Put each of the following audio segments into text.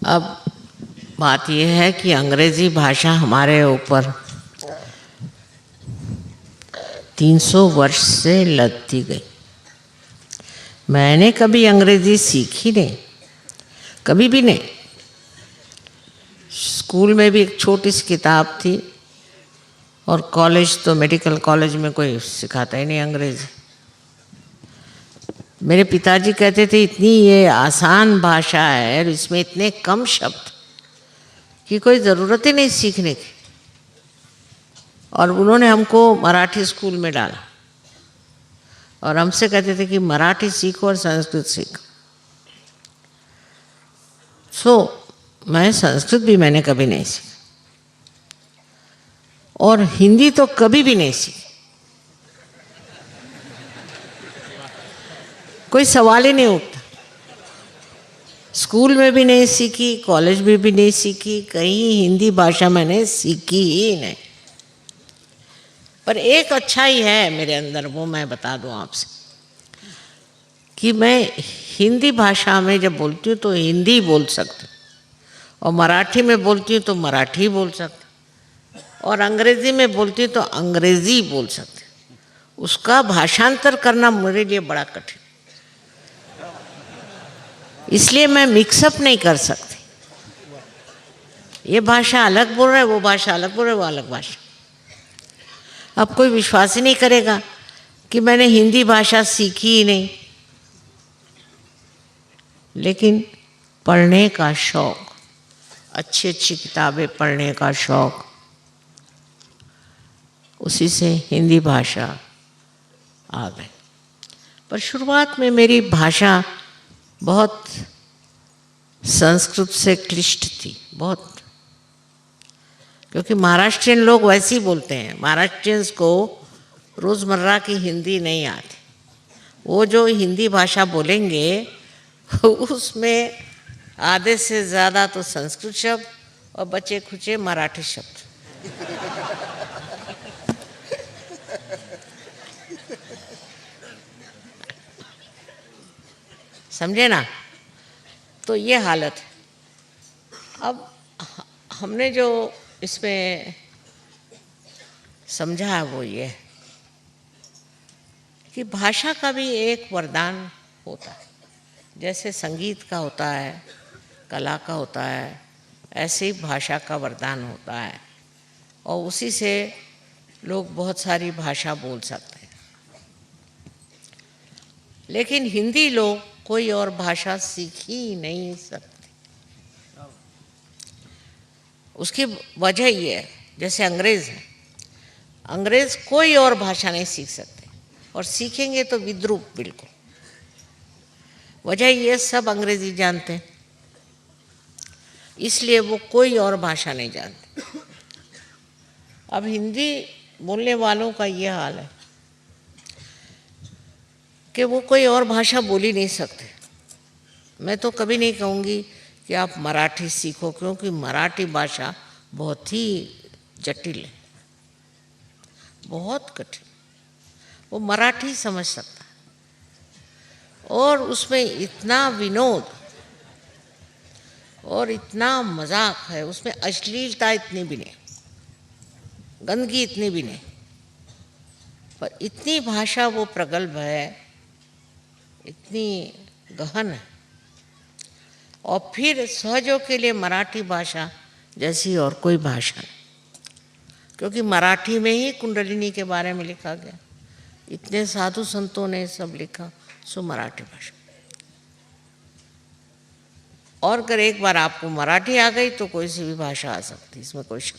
अब बात यह है कि अंग्रेज़ी भाषा हमारे ऊपर 300 वर्ष से लदती गई। मैंने कभी अंग्रेज़ी सीखी नहीं, कभी भी नहीं। स्कूल में भी एक छोटी सी किताब थी और कॉलेज तो मेडिकल कॉलेज में कोई सिखाता ही नहीं अंग्रेज़ी। मेरे पिताजी कहते थे इतनी ये आसान भाषा है और इसमें इतने कम शब्द कि कोई ज़रूरत ही नहीं सीखने की। और उन्होंने हमको मराठी स्कूल में डाला और हमसे कहते थे कि मराठी सीखो और संस्कृत सीखो। मैं संस्कृत भी मैंने कभी नहीं सीखी और हिंदी तो कभी भी नहीं सीखी। कोई सवाल ही नहीं उठता। स्कूल में भी नहीं सीखी, कॉलेज में भी नहीं सीखी, कहीं हिंदी भाषा मैंने सीखी ही नहीं। पर एक अच्छा ही है मेरे अंदर, वो मैं बता दूं आपसे कि मैं हिंदी भाषा में जब बोलती हूँ तो हिंदी बोल सकती हूँ और मराठी में बोलती हूँ तो मराठी बोल सकती हूँ और अंग्रेज़ी में बोलती हूँ तो अंग्रेज़ी बोल सकती हूँ। उसका भाषांतर करना मेरे लिए बड़ा कठिन, इसलिए मैं मिक्सअप नहीं कर सकती। ये भाषा अलग बोल रहा है, वो भाषा अलग बोल रहा है, वो अलग भाषा। अब कोई विश्वास ही नहीं करेगा कि मैंने हिंदी भाषा सीखी ही नहीं, लेकिन पढ़ने का शौक़, अच्छी अच्छी किताबें पढ़ने का शौक़, उसी से हिंदी भाषा आ गई। पर शुरुआत में मेरी भाषा बहुत संस्कृत से क्लिष्ट थी, बहुत, क्योंकि महाराष्ट्रियन लोग वैसे ही बोलते हैं। महाराष्ट्रियंस को रोज़मर्रा की हिंदी नहीं आती। वो जो हिंदी भाषा बोलेंगे उसमें आधे से ज़्यादा तो संस्कृत शब्द और बचे खुचे मराठी शब्द। समझे ना? तो ये हालत है। अब हमने जो इसमें समझा है वो ये कि भाषा का भी एक वरदान होता है। जैसे संगीत का होता है, कला का होता है, ऐसे ही भाषा का वरदान होता है और उसी से लोग बहुत सारी भाषा बोल सकते हैं। लेकिन हिंदी लोग कोई और भाषा सीख ही नहीं सकते। उसकी वजह ये है, जैसे अंग्रेज़ हैं, अंग्रेज़ कोई और भाषा नहीं सीख सकते और सीखेंगे तो विद्रूप बिल्कुल। वजह ये, सब अंग्रेज़ी जानते हैं, इसलिए वो कोई और भाषा नहीं जानते। अब हिंदी बोलने वालों का ये हाल है कि वो कोई और भाषा बोल ही नहीं सकते। मैं तो कभी नहीं कहूँगी कि आप मराठी सीखो, क्योंकि मराठी भाषा बहुत ही जटिल है, बहुत कठिन। वो मराठी समझ सकता है और उसमें इतना विनोद और इतना मजाक है, उसमें अश्लीलता इतनी भी नहीं, गंदगी इतनी भी नहीं, पर इतनी भाषा वो प्रगल्भ है, इतनी गहन है। और फिर सहजों के लिए मराठी भाषा जैसी और कोई भाषा नहीं, क्योंकि मराठी में ही कुंडलिनी के बारे में लिखा गया, इतने साधु संतों ने सब लिखा, सो मराठी भाषा। और अगर एक बार आपको मराठी आ गई तो कोई सी भी भाषा आ सकती, इसमें कोई शक।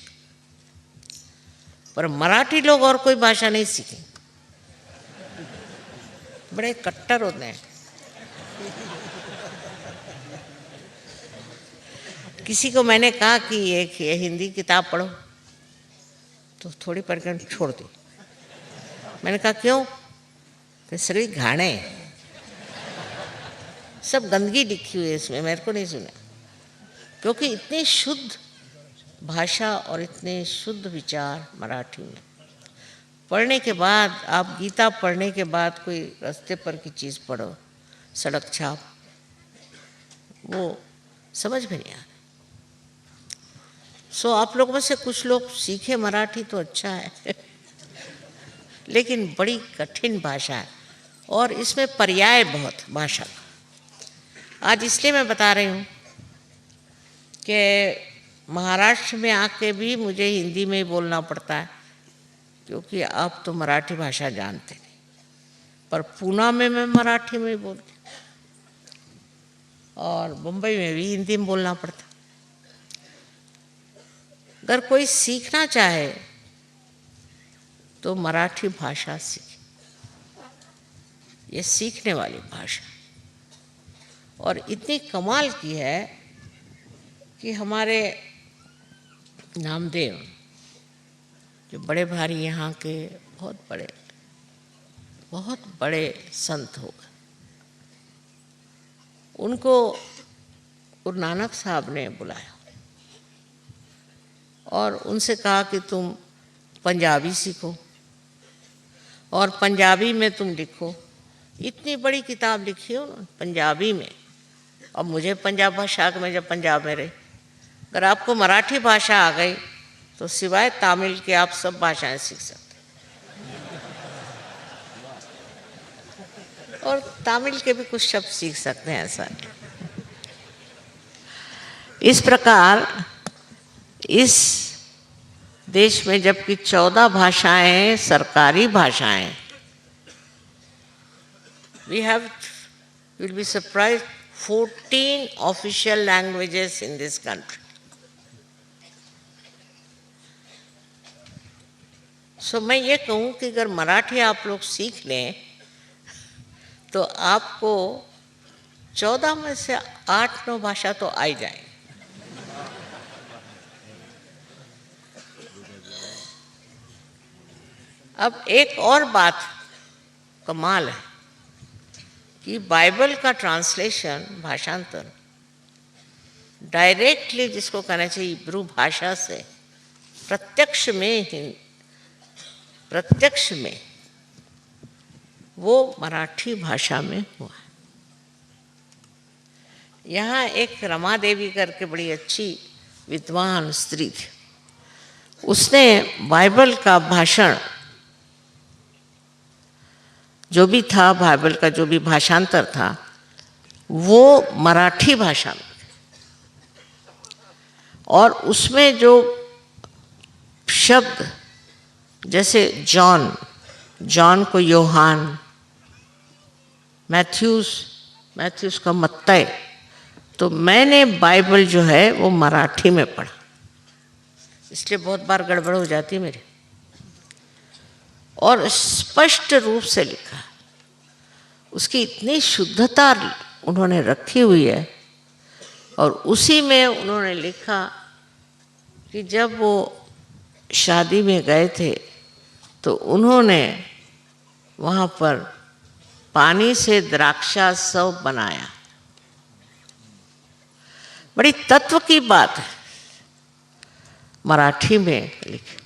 पर मराठी लोग और कोई भाषा नहीं सीखेंगे, बड़े कट्टर होते हैं। किसी को मैंने कहा कि एक हिंदी किताब पढ़ो, तो थोड़ी पढ़कर छोड़ दी। मैंने कहा क्यों? कि सभी घाणे, सब गंदगी लिखी हुई है इसमें, मेरे को नहीं सुना। क्योंकि इतनी शुद्ध भाषा और इतने शुद्ध विचार मराठी में। पढ़ने के बाद, आप गीता पढ़ने के बाद कोई रास्ते पर की चीज़ पढ़ो, सड़क छाप, वो समझ में नहीं आ रहा। सो आप लोगों में से कुछ लोग सीखे मराठी तो अच्छा है लेकिन बड़ी कठिन भाषा है और इसमें पर्याय बहुत भाषा का। आज इसलिए मैं बता रही हूँ कि महाराष्ट्र में आके भी मुझे हिंदी में ही बोलना पड़ता है क्योंकि आप तो मराठी भाषा जानते नहीं, पर पूना में मैं मराठी में ही बोलती और मुंबई में भी हिंदी में बोलना पड़ता। अगर कोई सीखना चाहे तो मराठी भाषा सीखे, ये सीखने वाली भाषा और इतनी कमाल की है कि हमारे नामदेव जो बड़े भारी यहाँ के बहुत बड़े संत हो गए, उनको गुरु नानक साहब ने बुलाया और उनसे कहा कि तुम पंजाबी सीखो और पंजाबी में तुम लिखो। इतनी बड़ी किताब लिखी हो ना पंजाबी में। अब मुझे पंजाब भाषा में, जब पंजाब में रही, अगर आपको मराठी भाषा आ गई तो सिवाय तमिल के आप सब भाषाएं सीख सकते और तमिल के भी कुछ शब्द सीख सकते हैं, ऐसा नहीं। इस प्रकार इस देश में जबकि 14 भाषाएं सरकारी भाषाएं, we have, you will be surprised, 14 official languages in this country. So मैं ये कहूँ कि अगर मराठी आप लोग सीख लें तो आपको 14 में से 8-9 भाषा तो आ ही जाएंगी। अब एक और बात कमाल है कि बाइबल का ट्रांसलेशन, भाषांतर डायरेक्टली, जिसको कहना चाहिए इब्रू भाषा से, प्रत्यक्ष में वो मराठी भाषा में हुआ है। यहाँ एक रमा देवी करके बड़ी अच्छी विद्वान स्त्री थी, उसने बाइबल का भाषण जो भी था, बाइबल का जो भी भाषांतर था, वो मराठी भाषा में, और उसमें जो शब्द, जैसे जॉन को योहान, मैथ्यूस का मत्तई, तो मैंने बाइबल जो है वो मराठी में पढ़ा, इसलिए बहुत बार गड़बड़ हो जाती है मेरी, और स्पष्ट रूप से लिखा है। उसकी इतनी शुद्धता उन्होंने रखी हुई है, और उसी में उन्होंने लिखा कि जब वो शादी में गए थे तो उन्होंने वहाँ पर पानी से द्राक्षासव बनाया। बड़ी तत्व की बात है, मराठी में लिखी।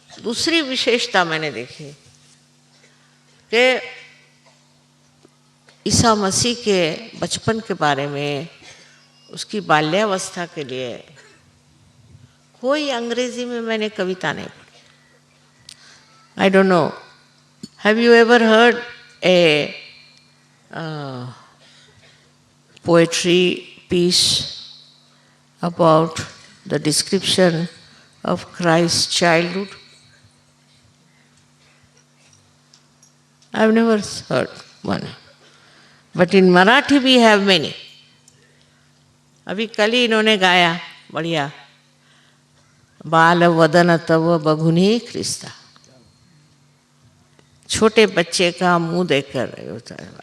दूसरी विशेषता मैंने देखी कि ईसा मसीह के बचपन के बारे में, उसकी बाल्यावस्था के लिए कोई अंग्रेजी में मैंने कविता नहीं पढ़ी। I don't know, have you ever heard a poetry piece about the description of Christ's childhood? I've never heard one. But in Marathi we have many. अभी कल ही इन्होंने गाया बढ़िया, बाल वदन तव बघुनी ख्रिस्ता। छोटे बच्चे का मुंह देखकर,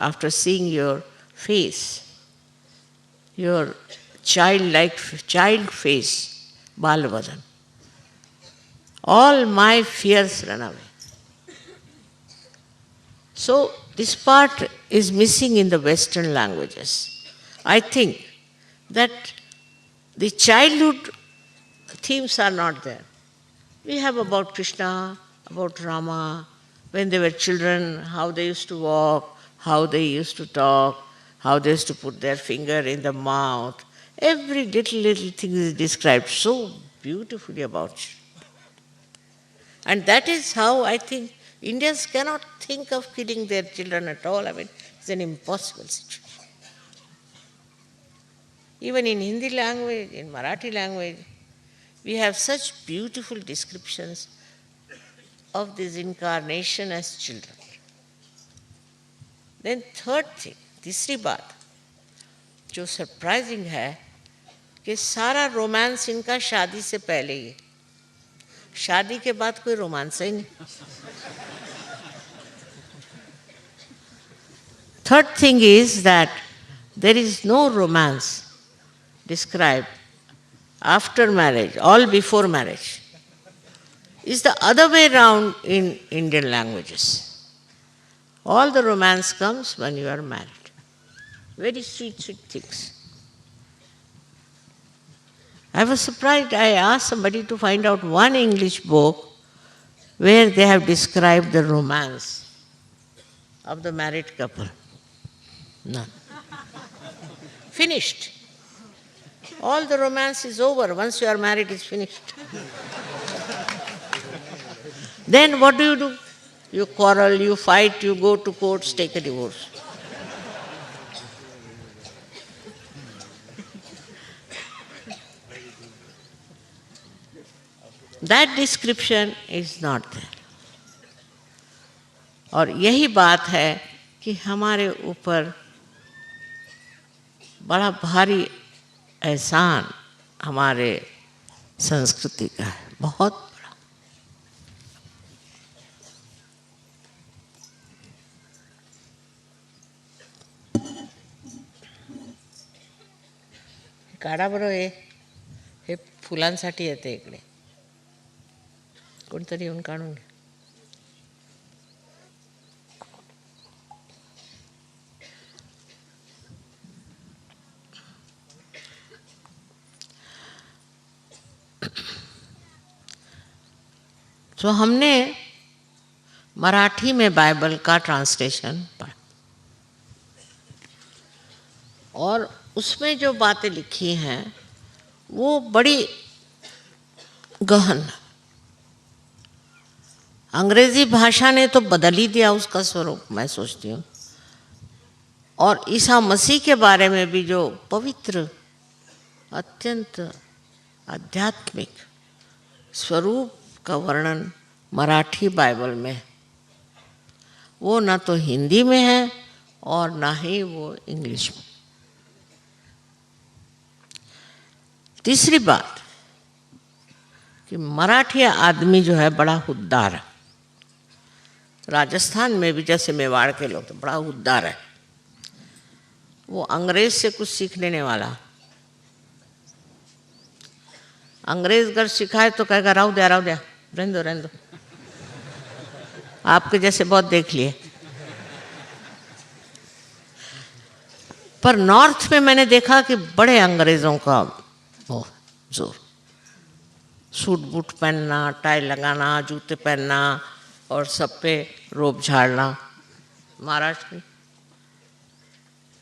after seeing your face, your child face, बाल वदन, all my fears run away. So this part is missing in the Western languages. I think that the childhood themes are not there. We have about Krishna, about Rama, when they were children, how they used to walk, how they used to talk, how they used to put their finger in the mouth. Every little thing is described so beautifully about children. And that is how I think Indians cannot think of killing their children at all. I mean, it's an impossible situation. Even in Hindi language, in Marathi language, we have such beautiful descriptions of this incarnation as children. Then third thing, तीसरी बात जो surprising है कि सारा romance इनका शादी से पहले ही है, शादी के बाद कोई रोमांस ही नहीं. Third thing is that there is no romance described after marriage, all before marriage. It's the other way around in Indian languages. All the romance comes when you are married. Very sweet things. I was surprised. I asked somebody to find out one English book where they have described the romance of the married couple. None. Finished. All the romance is over. Once you are married, it's finished. Then what do? You quarrel, you fight, you go to courts, take a divorce. That description is not there. और यही बात है कि हमारे ऊपर बड़ा भारी एहसान हमारे संस्कृति का है, बहुत बड़ा. काढा बरं हे फुलांसाठी येते इकडे, कोणतरी येऊन काढून घे. तो हमने मराठी में बाइबल का ट्रांसलेशन पढ़ा और उसमें जो बातें लिखी हैं वो बड़ी गहन. अंग्रेजी भाषा ने तो बदल ही दिया उसका स्वरूप, मैं सोचती हूँ. और ईसा मसीह के बारे में भी जो पवित्र, अत्यंत आध्यात्मिक स्वरूप का वर्णन मराठी बाइबल में, वो ना तो हिंदी में है और ना ही वो इंग्लिश में. तीसरी बात कि मराठी आदमी जो है बड़ा हुद्दार है. राजस्थान में भी जैसे मेवाड़ के लोग तो बड़ा हुद्दार है. वो अंग्रेज से कुछ सीखने नहीं वाला. अंग्रेज अगर सिखाए तो कहेगा राव दे रहने दो. आपके जैसे बहुत देख लिए. पर नॉर्थ में मैंने देखा कि बड़े अंग्रेजों का जोर, सूट बूट पहनना, टाई लगाना, जूते पहनना और सब पे रोब झाड़ना. महाराष्ट्र में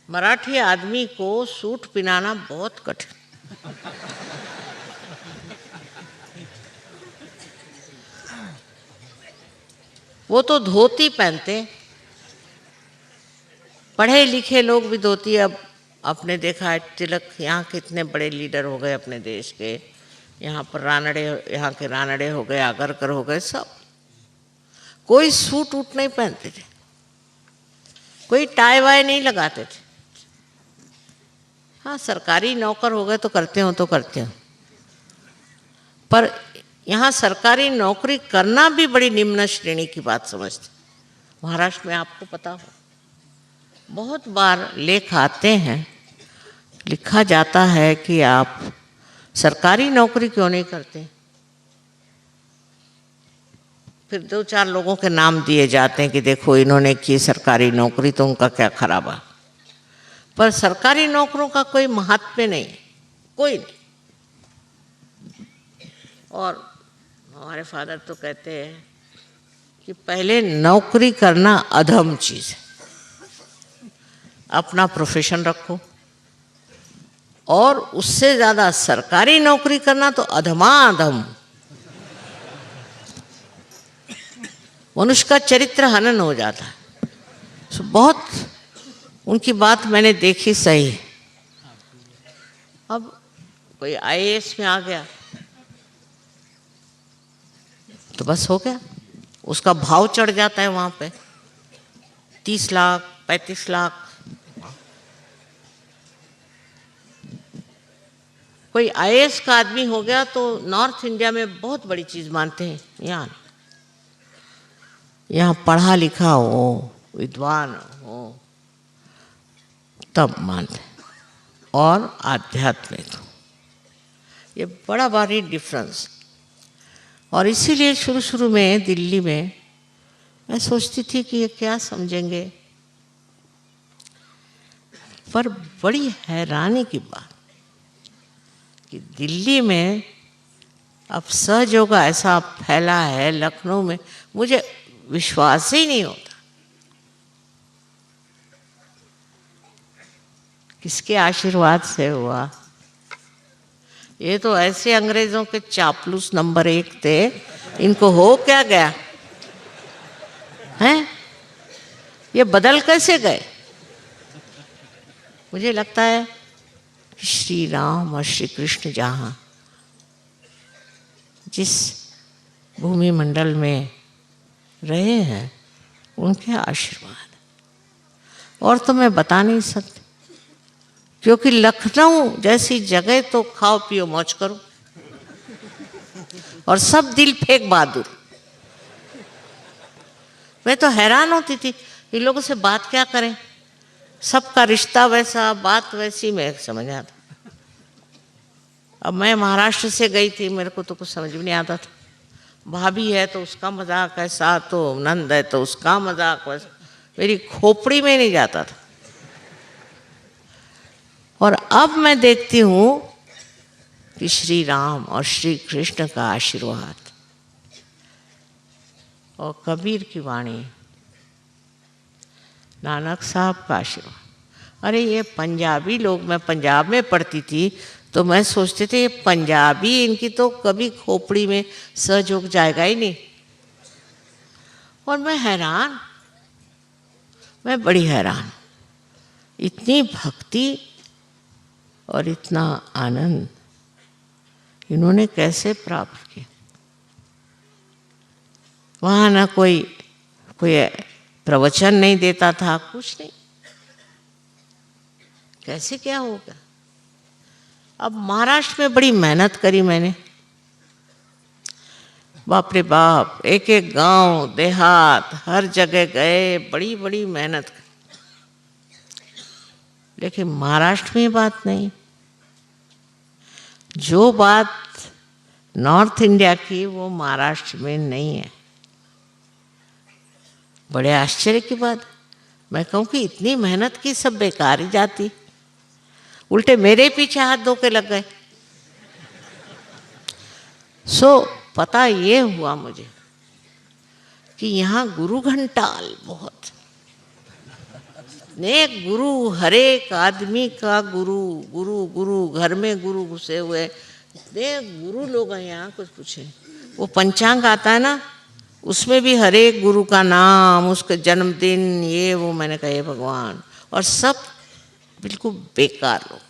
मराठी आदमी को सूट पहनाना बहुत कठिन. वो तो धोती पहनते. पढ़े लिखे लोग भी धोती. अब आपने देखा है तिलक, यहाँ कितने बड़े लीडर हो गए अपने देश के. यहाँ पर रानड़े, यहाँ के रानड़े हो गए, आगरकर हो गए, सब कोई सूट वूट नहीं पहनते थे, कोई टाई वाई नहीं लगाते थे. हाँ, सरकारी नौकर हो गए तो करते हो. पर यहाँ सरकारी नौकरी करना भी बड़ी निम्न श्रेणी की बात समझते. महाराष्ट्र में आपको पता हो, बहुत बार लेख आते हैं, लिखा जाता है कि आप सरकारी नौकरी क्यों नहीं करते. फिर 2-4 लोगों के नाम दिए जाते हैं कि देखो इन्होंने की सरकारी नौकरी तो उनका क्या खराब है. पर सरकारी नौकरों का कोई महत्व नहीं, कोई नहीं. और हमारे फादर तो कहते हैं कि पहले नौकरी करना अधम चीज़ है. अपना प्रोफेशन रखो और उससे ज़्यादा सरकारी नौकरी करना तो अधमाधम। मनुष्य का चरित्र हनन हो जाता है। तो बहुत उनकी बात मैंने देखी सही। अब कोई आईएएस में आ गया तो बस हो गया, उसका भाव चढ़ जाता है वहाँ पे 30 लाख 35 लाख। कोई आईएएस का आदमी हो गया तो नॉर्थ इंडिया में बहुत बड़ी चीज़ मानते हैं। यहाँ पढ़ा लिखा हो, विद्वान हो, तब मानते हैं। और आध्यात्मिक हो, ये बड़ा भारी डिफरेंस। और इसीलिए शुरू शुरू में दिल्ली में मैं सोचती थी कि ये क्या समझेंगे, पर बड़ी हैरानी की बात कि दिल्ली में अब सहयोग ऐसा फैला है, लखनऊ में मुझे विश्वास ही नहीं होता। किसके आशीर्वाद से हुआ? ये तो ऐसे अंग्रेजों के चापलूस नंबर 1 थे, इनको हो क्या गया हैं? ये बदल कैसे गए? मुझे लगता है कि श्री राम और श्री कृष्ण जहाँ जिस भूमि मंडल में रहे हैं, उनके आशीर्वाद, और तो मैं बता नहीं सकती। क्योंकि लखनऊ जैसी जगह तो खाओ पियो मौज करो, और सब दिल फेंक बहादुर। मैं तो हैरान होती थी, इन लोगों से बात क्या करें, सबका रिश्ता वैसा, बात वैसी, मैं समझ आता। अब मैं महाराष्ट्र से गई थी, मेरे को तो कुछ समझ में नहीं आता था। भाभी है तो उसका मजाक ऐसा, तो नंद है तो उसका मजाक वैसा, मेरी खोपड़ी में नहीं जाता था। और अब मैं देखती हूँ कि श्री राम और श्री कृष्ण का आशीर्वाद और कबीर की वाणी, नानक साहब का आशीर्वाद। अरे ये पंजाबी लोग, मैं पंजाब में पढ़ती थी तो मैं सोचते थे ये पंजाबी, इनकी तो कभी खोपड़ी में सहयोग जाएगा ही नहीं। और मैं हैरान, मैं बड़ी हैरान, इतनी भक्ति और इतना आनंद इन्होंने कैसे प्राप्त किया। वहाँ ना कोई प्रवचन नहीं देता था, कुछ नहीं, कैसे क्या होगा। अब महाराष्ट्र में बड़ी मेहनत करी मैंने, बाप रे बाप, एक एक गांव देहात हर जगह गए, बड़ी बड़ी मेहनत करी। लेकिन महाराष्ट्र में बात नहीं, जो बात नॉर्थ इंडिया की वो महाराष्ट्र में नहीं है। बड़े आश्चर्य की बात, मैं कहूँ कि इतनी मेहनत की सब बेकार ही जाती, उल्टे मेरे पीछे हाथ धो के लग गए। पता ये हुआ मुझे कि यहाँ गुरु घंटाल बहुत, ने गुरु, हर एक आदमी का गुरु, गुरु गुरु, घर में गुरु घुसे हुए इतने गुरु लोग हैं यहाँ, कुछ पूछे। वो पंचांग आता है ना, उसमें भी हर एक गुरु का नाम, उसके जन्मदिन, ये वो। मैंने कहा हे भगवान, और सब बिल्कुल बेकार लोग।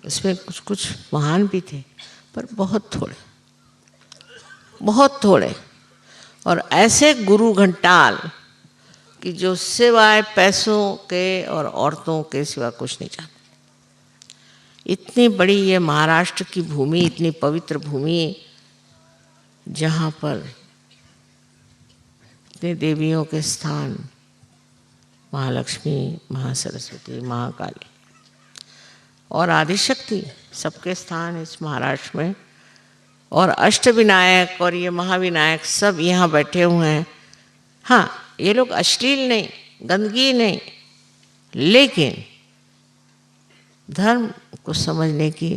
इसमें कुछ कुछ महान भी थे, पर बहुत थोड़े, बहुत थोड़े। और ऐसे गुरु घंटाल कि जो सिवाय पैसों के और औरतों के सिवा कुछ नहीं जानते। इतनी बड़ी ये महाराष्ट्र की भूमि, इतनी पवित्र भूमि, जहाँ पर इतने देवियों के स्थान, महालक्ष्मी, महासरस्वती, महाकाली और आदिशक्ति, सबके स्थान इस महाराष्ट्र में। और अष्टविनायक और ये महाविनायक सब यहाँ बैठे हुए हैं। हाँ, ये लोग अश्लील नहीं, गंदगी नहीं, लेकिन धर्म को समझने की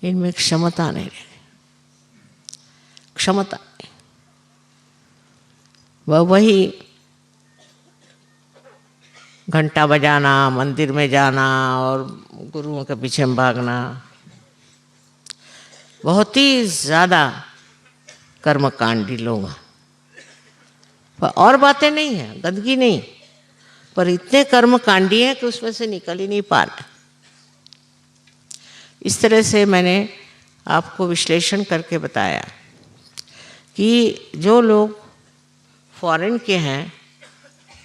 इनमें क्षमता नहीं रही, क्षमता। वही घंटा बजाना, मंदिर में जाना और गुरुओं के पीछे भागना, बहुत ही ज़्यादा कर्मकांडी लोग हैं। पर और बातें नहीं हैं, गंदगी नहीं, पर इतने कर्मकांडी हैं कि उसमें से निकल ही नहीं पा रहे। इस तरह से मैंने आपको विश्लेषण करके बताया कि जो लोग फॉरेन के हैं,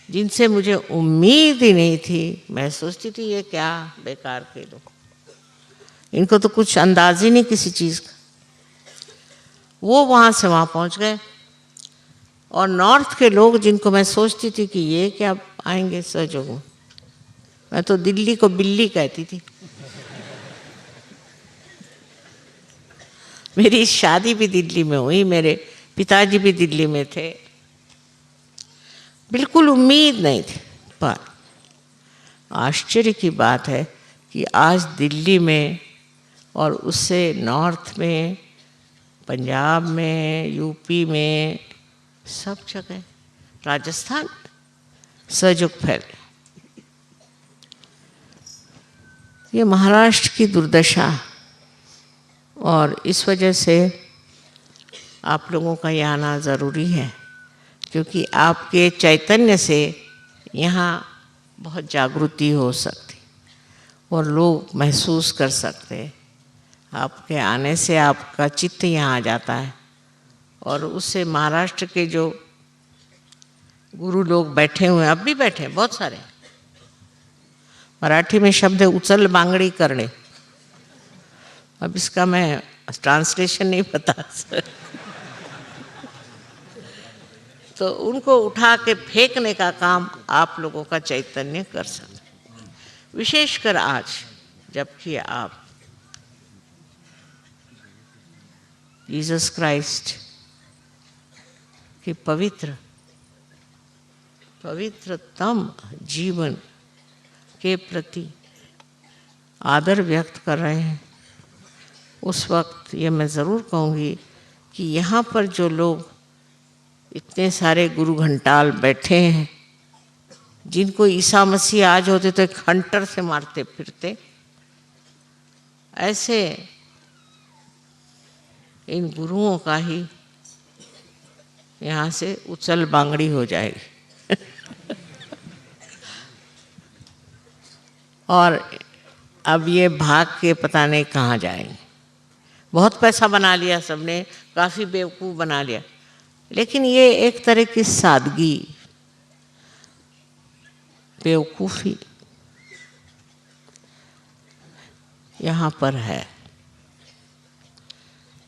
जिनसे मुझे उम्मीद ही नहीं थी, मैं सोचती थी ये क्या बेकार के लोग, इनको तो कुछ अंदाज ही नहीं किसी चीज़ का, वो वहाँ से वहाँ पहुँच गए। और नॉर्थ के लोग जिनको मैं सोचती थी कि ये क्या आएंगे सहयोग में, मैं तो दिल्ली को बिल्ली कहती थी। मेरी शादी भी दिल्ली में हुई, मेरे पिताजी भी दिल्ली में थे, बिल्कुल उम्मीद नहीं थी। पर आश्चर्य की बात है कि आज दिल्ली में और उससे नॉर्थ में, पंजाब में, यूपी में, सब जगह, राजस्थान सहयोग फैल। ये महाराष्ट्र की दुर्दशा, और इस वजह से आप लोगों का यहाँ आना ज़रूरी है, क्योंकि आपके चैतन्य से यहाँ बहुत जागृति हो सकती और लोग महसूस कर सकते। आपके आने से आपका चित्त यहाँ आ जाता है, और उससे महाराष्ट्र के जो गुरु लोग बैठे हुए हैं, अब भी बैठे हैं बहुत सारे, मराठी में शब्द है उचल बांगड़ी करने, अब इसका मैं ट्रांसलेशन नहीं पता तो उनको उठा के फेंकने का काम आप लोगों का चैतन्य कर सकते, विशेषकर आज जबकि आप जीसस क्राइस्ट के पवित्रतम जीवन के प्रति आदर व्यक्त कर रहे हैं। उस वक्त ये मैं ज़रूर कहूँगी कि यहाँ पर जो लोग इतने सारे गुरु घंटाल बैठे हैं, जिनको ईसा मसीह आज होते तो एक हंटर से मारते फिरते, ऐसे इन गुरुओं का ही यहाँ से उछल बांगड़ी हो जाएगी और अब ये भाग के पता नहीं कहाँ जाएंगे। बहुत पैसा बना लिया सबने, काफ़ी बेवकूफ़ बना लिया, लेकिन ये एक तरह की सादगी, बेवकूफ़ी यहाँ पर है।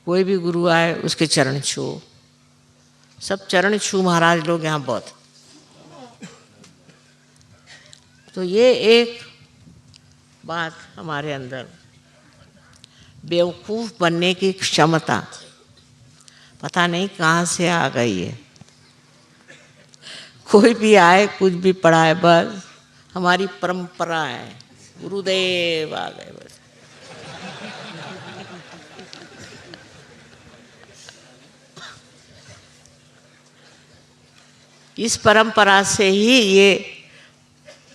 कोई भी गुरु आए उसके चरण छू, सब चरण छू महाराज लोग यहाँ बहुत। तो ये एक बात हमारे अंदर बेवकूफ़ बनने की क्षमता पता नहीं कहाँ से आ गई है। कोई भी आए कुछ भी पढ़ाए, बस हमारी परंपरा है, गुरुदेव आ गए बस। इस परंपरा से ही ये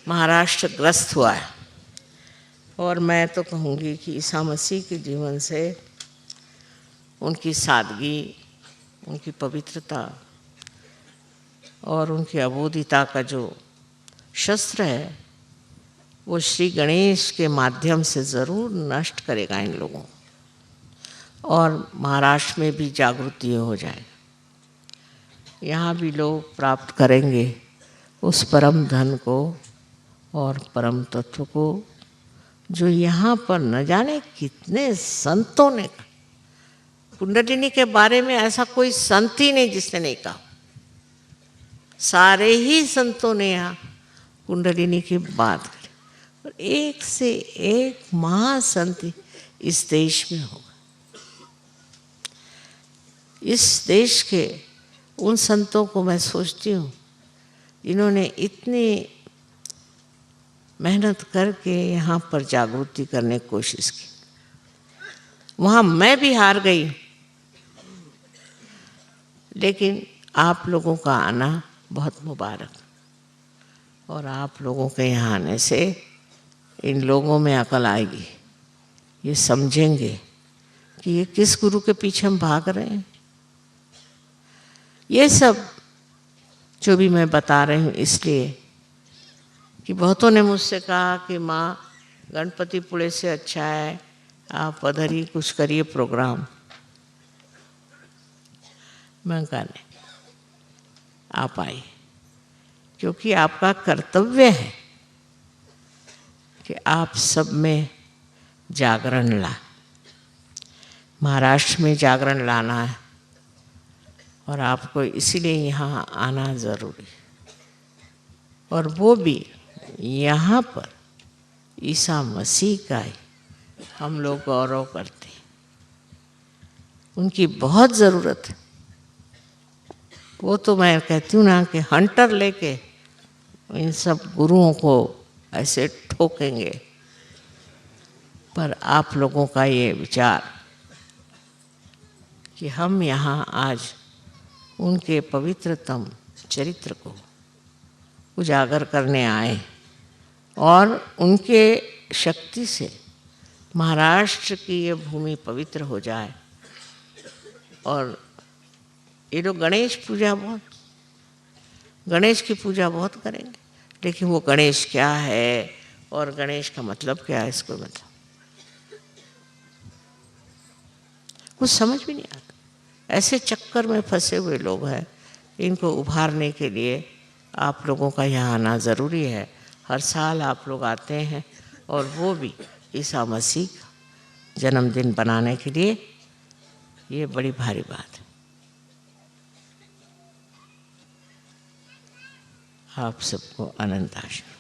महाराष्ट्र ग्रस्त हुआ है। और मैं तो कहूँगी कि ईसा मसीह के जीवन से उनकी सादगी, उनकी पवित्रता और उनकी अबोधिता का जो शस्त्र है, वो श्री गणेश के माध्यम से ज़रूर नष्ट करेगा इन लोगों को, और महाराष्ट्र में भी जागृति हो जाए। यहाँ भी लोग प्राप्त करेंगे उस परम धन को और परम तत्व को, जो यहाँ पर न जाने कितने संतों ने कहा। कुंडलिनी के बारे में ऐसा कोई संत ही नहीं जिसने नहीं कहा, सारे ही संतों ने यहाँ कुंडलिनी की बात करी। और एक से एक महासंत इस देश में होगा। इस देश के उन संतों को मैं सोचती हूँ जिन्होंने इतनी मेहनत करके यहाँ पर जागृति करने की कोशिश की। वहाँ मैं भी हार गई, लेकिन आप लोगों का आना बहुत मुबारक। और आप लोगों के यहाँ आने से इन लोगों में अकल आएगी, ये समझेंगे कि ये किस गुरु के पीछे हम भाग रहे हैं। ये सब जो भी मैं बता रही हूँ इसलिए कि बहुतों ने मुझसे कहा कि माँ गणपतिपुळे से अच्छा है आप उधर ही कुछ करिए प्रोग्राम। मैं कहा नहीं, आप आइए, क्योंकि आपका कर्तव्य है कि आप सब में जागरण ला। महाराष्ट्र में जागरण लाना है और आपको इसीलिए यहाँ आना ज़रूरी है। और वो भी यहाँ पर ईसा मसीह का ही हम लोग गौरव करते हैं, उनकी बहुत ज़रूरत है। वो तो मैं कहती हूँ ना कि हंटर लेके इन सब गुरुओं को ऐसे ठोकेंगे, पर आप लोगों का ये विचार कि हम यहाँ आज उनके पवित्रतम चरित्र को उजागर करने आए और उनके शक्ति से महाराष्ट्र की ये भूमि पवित्र हो जाए। और ये लोग गणेश की पूजा बहुत करेंगे, लेकिन वो गणेश क्या है और गणेश का मतलब क्या है इसको मतलब कुछ समझ भी नहीं आता। ऐसे चक्कर में फंसे हुए लोग हैं, इनको उभारने के लिए आप लोगों का यहाँ आना ज़रूरी है। हर साल आप लोग आते हैं और वो भी ईसा मसीह का जन्मदिन बनाने के लिए, ये बड़ी भारी बात है। आप सबको अनंत आशीर्वाद।